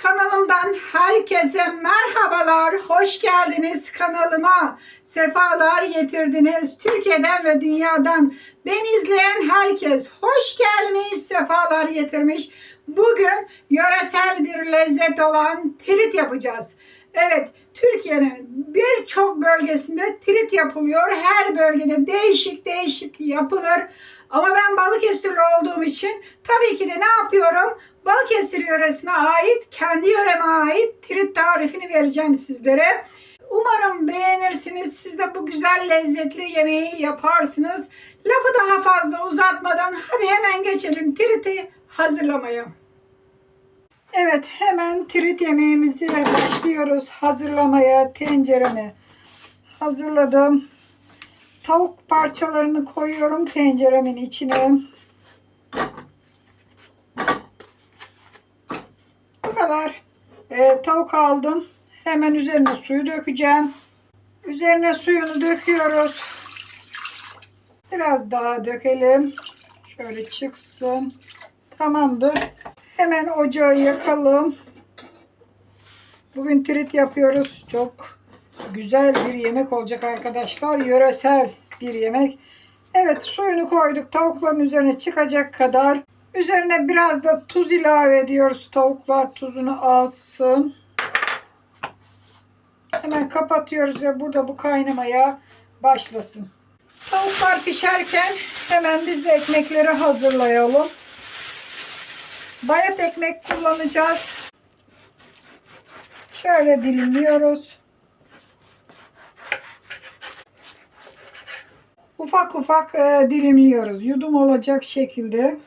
Kanalımdan herkese merhabalar, hoş geldiniz kanalıma, sefalar getirdiniz. Türkiye'den ve dünyadan beni izleyen herkes hoş gelmiş, sefalar getirmiş. Bugün yöresel bir lezzet olan tirit yapacağız. Evet, Türkiye'nin birçok bölgesinde tirit yapılıyor. Her bölgede değişik değişik yapılır. Ama ben Balıkesirli olduğum için tabii ki de ne yapıyorum? Balıkesir yöresine ait, kendi yöreme ait tirit tarifini vereceğim sizlere. Umarım beğenirsiniz. Siz de bu güzel lezzetli yemeği yaparsınız. Lafı daha fazla uzatmadan hadi hemen geçelim tiriti hazırlamaya. Evet, hemen tirit yemeğimizi başlıyoruz hazırlamaya. Tenceremi hazırladım. Tavuk parçalarını koyuyorum tenceremin içine. Bu kadar tavuk aldım. Hemen üzerine suyu dökeceğim. Üzerine suyunu döküyoruz. Biraz daha dökelim. Şöyle çıksın. Tamamdır. Hemen ocağı yakalım. Bugün tirit yapıyoruz. Çok güzel bir yemek olacak arkadaşlar. Yöresel bir yemek. Evet, suyunu koyduk. Tavukların üzerine çıkacak kadar. Üzerine biraz da tuz ilave ediyoruz. Tavuklar tuzunu alsın. Hemen kapatıyoruz ve burada bu kaynamaya başlasın. Tavuklar pişerken hemen biz de ekmekleri hazırlayalım. Bayat ekmek kullanacağız. Şöyle dilimliyoruz. Ufak ufak dilimliyoruz. Yudum olacak şekilde.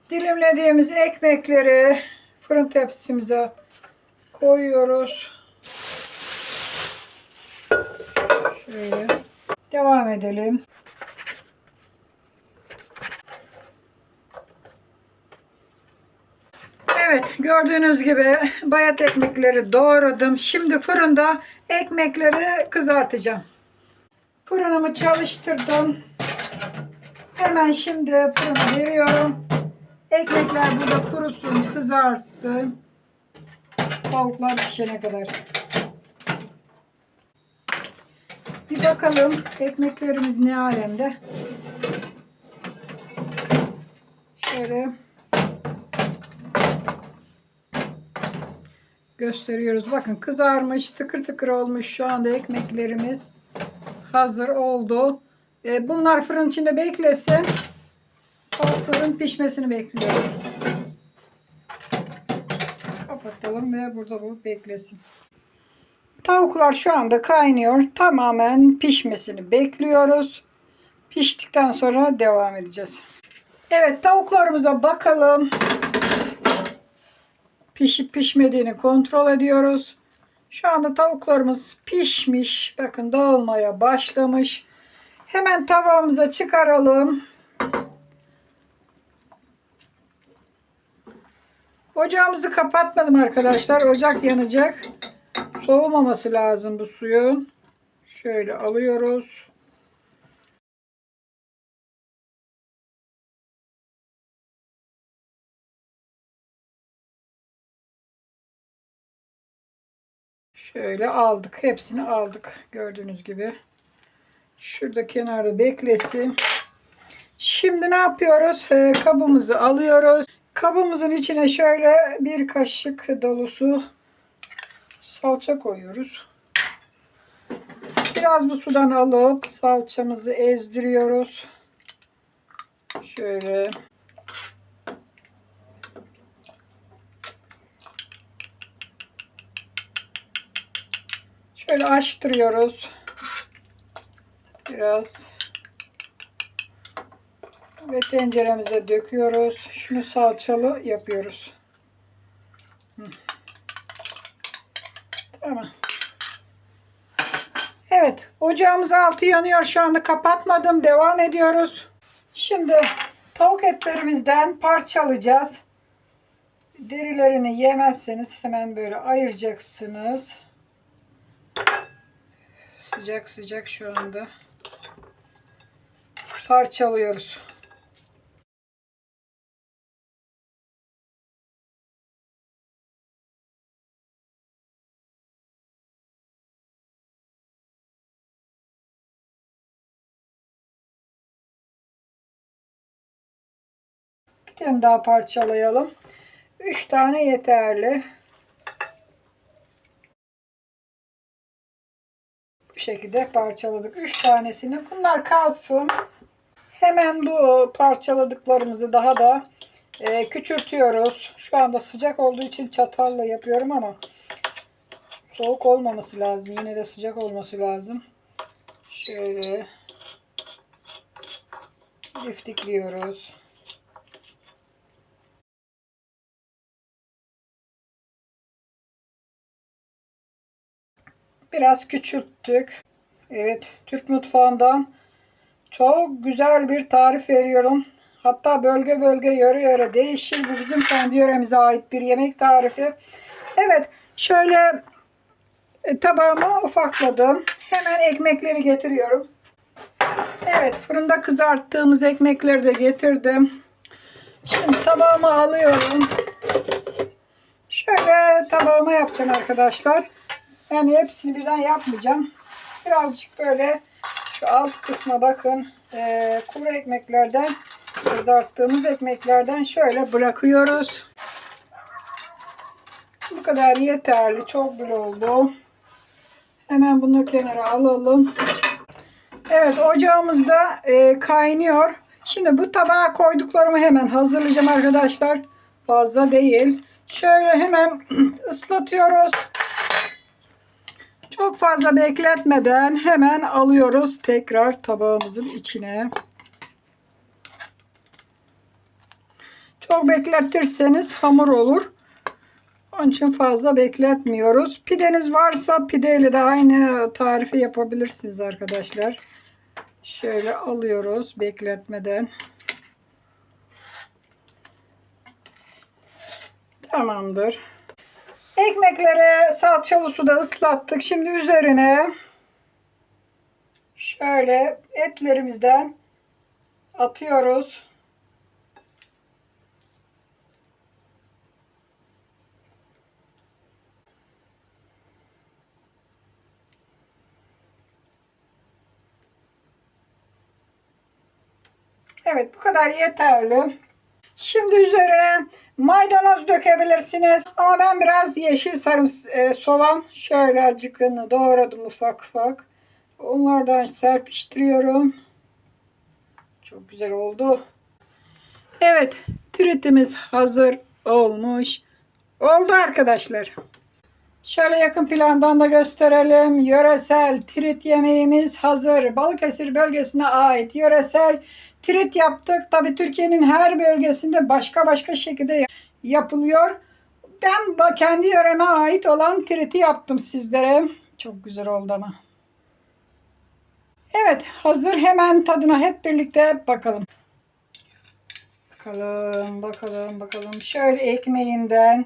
Dilimlediğimiz ekmekleri fırın tepsimize koyuyoruz. Şöyle devam edelim. Evet, gördüğünüz gibi bayat ekmekleri doğradım. Şimdi fırında ekmekleri kızartacağım. Fırınımı çalıştırdım. Hemen şimdi fırına veriyorum. Ekmekler burada kurusun, kızarsın. Tavuklar pişene kadar. Bir bakalım ekmeklerimiz ne alemde. Şöyle gösteriyoruz. Bakın kızarmış, tıkır tıkır olmuş şu anda ekmeklerimiz. Hazır oldu. Bunlar fırın içinde beklesin. Tavukların pişmesini bekliyoruz. Kapatalım ve burada bu beklesin. Tavuklar şu anda kaynıyor. Tamamen pişmesini bekliyoruz. Piştikten sonra devam edeceğiz. Evet, tavuklarımıza bakalım. Pişip pişmediğini kontrol ediyoruz. Şu anda tavuklarımız pişmiş. Bakın dağılmaya başlamış. Hemen tavamıza çıkaralım. Ocağımızı kapatmadım arkadaşlar. Ocak yanacak. Soğumaması lazım bu suyun. Şöyle alıyoruz. Şöyle aldık. Hepsini aldık. Gördüğünüz gibi. Şurada kenarda beklesin. Şimdi ne yapıyoruz? Kabımızı alıyoruz. Kabımızın içine şöyle bir kaşık dolusu salça koyuyoruz. Biraz bu sudan alıp salçamızı ezdiriyoruz. Şöyle. Şöyle açtırıyoruz. Biraz. Ve tenceremize döküyoruz. Şunu salçalı yapıyoruz. Tamam. Evet, ocağımız altı yanıyor. Şu anda kapatmadım. Devam ediyoruz. Şimdi tavuk etlerimizden parçalayacağız. Derilerini yemezseniz hemen böyle ayıracaksınız. Sıcak sıcak şu anda parçalıyoruz. Bir tane daha parçalayalım. 3 tane yeterli. Bu şekilde parçaladık. 3 tanesini. Bunlar kalsın. Hemen bu parçaladıklarımızı daha da küçültüyoruz. Şu anda sıcak olduğu için çatalla yapıyorum ama soğuk olmaması lazım. Yine de sıcak olması lazım. Şöyle diftikliyoruz. Biraz küçülttük. Evet, Türk mutfağından çok güzel bir tarif veriyorum. Hatta bölge bölge, yöre yöre değişir. Bu bizim kendi yöremize ait bir yemek tarifi. Evet, şöyle tabağıma ufakladım. Hemen ekmekleri getiriyorum. Evet, fırında kızarttığımız ekmekleri de getirdim. Şimdi tabağıma alıyorum. Şöyle tabağıma yapacağım arkadaşlar. Yani hepsini birden yapmayacağım. Birazcık böyle şu alt kısma bakın. Kuru ekmeklerden, kızarttığımız ekmeklerden şöyle bırakıyoruz. Bu kadar yeterli. Çok bile oldu. Hemen bunu kenara alalım. Evet, ocağımız da kaynıyor. Şimdi bu tabağa koyduklarımı hemen hazırlayacağım arkadaşlar. Fazla değil. Şöyle hemen ıslatıyoruz. Çok fazla bekletmeden hemen alıyoruz tekrar tabağımızın içine. Çok bekletirseniz hamur olur. Onun için fazla bekletmiyoruz. Pideniz varsa pideyle de aynı tarifi yapabilirsiniz arkadaşlar. Şöyle alıyoruz bekletmeden. Tamamdır. Ekmekleri salçalı suda ıslattık. Şimdi üzerine şöyle etlerimizden atıyoruz. Evet, bu kadar yeterli. Şimdi üzerine maydanoz dökebilirsiniz. Ama ben biraz yeşil soğan şöyle acıkını doğradım ufak ufak. Onlardan serpiştiriyorum. Çok güzel oldu. Evet, tritimiz hazır olmuş. Oldu arkadaşlar. Şöyle yakın plandan da gösterelim. Yöresel trit yemeğimiz hazır. Balıkesir bölgesine ait yöresel trit yaptık. Tabii Türkiye'nin her bölgesinde başka başka şekilde yapılıyor. Ben kendi yöreme ait olan triti yaptım sizlere. Çok güzel oldu ama. Evet, hazır. Hemen tadına hep birlikte bakalım. Bakalım. Şöyle ekmeğinden,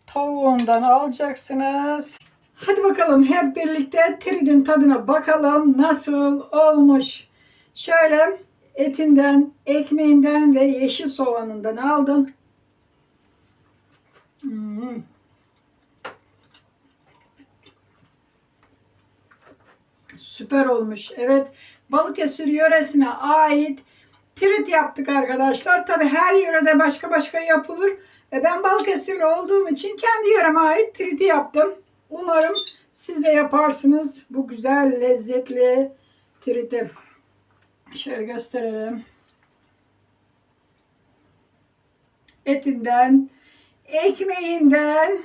tavuğundan alacaksınız. Hadi bakalım hep birlikte tritin tadına bakalım nasıl olmuş. Şöyle etinden, ekmeğinden ve yeşil soğanından aldım. Süper olmuş. Evet, Balıkesir yöresine ait trit yaptık arkadaşlar. Tabi her yörede başka başka yapılır. Ben Balıkesirli olduğum için kendi yöreme ait triti yaptım. Umarım siz de yaparsınız bu güzel lezzetli triti. Şöyle gösterelim. Etinden, ekmeğinden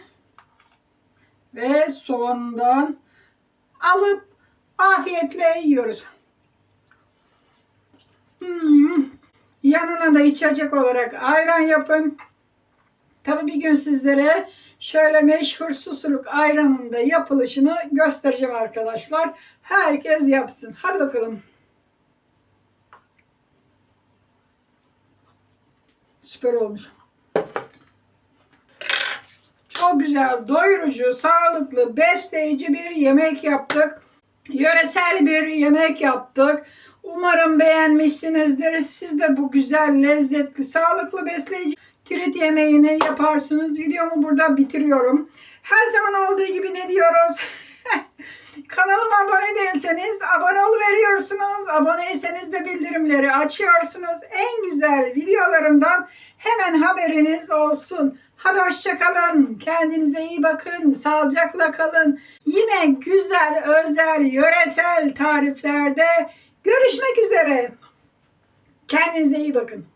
ve soğanından alıp afiyetle yiyoruz. Yanına da içecek olarak ayran yapın. Tabii bir gün sizlere şöyle meşhur Susurluk ayranının da yapılışını göstereceğim arkadaşlar. Herkes yapsın. Hadi bakalım. Süper olmuş. Çok güzel, doyurucu, sağlıklı, besleyici bir yemek yaptık. Yöresel bir yemek yaptık. Umarım beğenmişsinizdir. Siz de bu güzel, lezzetli, sağlıklı, besleyici tirit yemeğini yaparsınız. Videomu burada bitiriyorum. Her zaman olduğu gibi ne diyoruz? Kanalıma abone değilseniz abone oluveriyorsunuz. Aboneyseniz de bildirimleri açıyorsunuz. En güzel videolarımdan hemen haberiniz olsun. Hadi hoşça kalın. Kendinize iyi bakın. Sağlıcakla kalın. Yine güzel, özel, yöresel tariflerde görüşmek üzere. Kendinize iyi bakın.